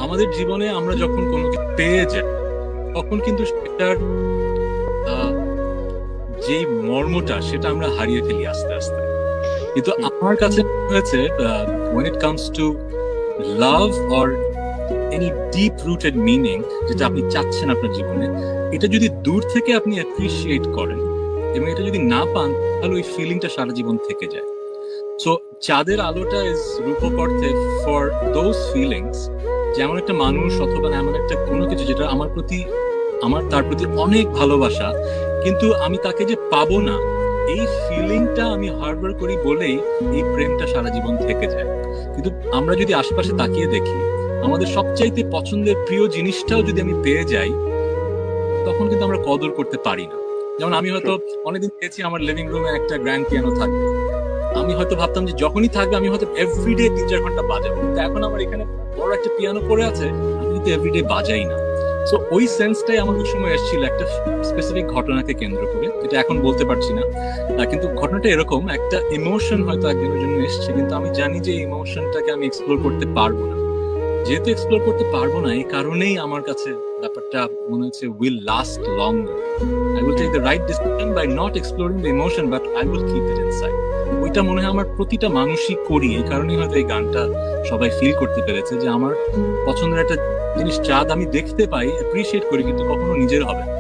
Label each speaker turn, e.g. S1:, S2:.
S1: আমাদের জীবনে আমরা যখন কোনো কিছু পেয়ে যাই তখন কিন্তু সেটার যে মর্মটা সেটা আমরা হারিয়ে ফেলি আস্তে আস্তে। কিন্তু আমার কাছে মনে হয়েছে when it comes to love or any deep rooted meaning যেটা আপনি চাচ্ছেন আপনার জীবনে, এটা যদি দূর থেকে আপনি অ্যাপ্রিসিয়েট করেন এবং এটা যদি না পান তাহলে ওই ফিলিংটা সারা জীবন থেকে যায়। সো চাঁদের আলোটা ইজ রূপক অর্থে ফর দোজ ফিলিংস, যেমন একটা মানুষ অথবা এমন একটা কোনো কিছু যেটা আমার তার প্রতি অনেক ভালোবাসা, কিন্তু আমি তাকে যে পাবো না এই ফিলিংটা আমি হারবার করি বলেই এই প্রেমটা সারা জীবন থেকে যায়। কিন্তু আমরা যদি আশেপাশে তাকিয়ে দেখি, আমাদের সবচাইতে পছন্দের প্রিয় জিনিসটাও যদি আমি পেয়ে যাই তখন কিন্তু আমরা কদর করতে পারি না। যেমন আমি হয়তো অনেকদিন পেয়েছি আমার লিভিং রুমে একটা গ্র্যান্ড পিয়ানো থাকবে, আমি হয়তো ভাবতাম যে যখনই থাকবে আমি হয়তো এভরিডে 3-4 ঘন্টা বাজাবো, কিন্তু এখন আমার এখানে বড় একটা পিয়ানো পড়ে আছে, আমি কিন্তু এভরিডে বাজাই না। সো ওই সেন্সটাই আমার ওই সময় এসেছিল একটা স্পেসিফিক ঘটনাকে কেন্দ্র করে, এটা এখন বলতে পারছি না, কিন্তু ঘটনাটা এরকম একটা ইমোশন হয়তো একজনের জন্য এসছে, কিন্তু আমি জানি যে ইমোশনটাকে আমি এক্সপ্লোর করতে পারবো না। যেহেতু এক্সপ্লোর করতে পারবো না, এই কারণেই আমার কাছে ব্যাপারটা মনে হচ্ছে will last longer. I will take the right decision by not exploring the emotion, but I will keep it inside. ওইটা মনে হয় আমার প্রতিটা মানুষই করি, এই কারণেই হয়তো এই গানটা সবাই ফিল করতে পেরেছে যে আমার পছন্দের একটা জিনিস চাঁদ আমি দেখতে পাই, অ্যাপ্রিসিয়েট করি, কিন্তু কখনো নিজের হবে না।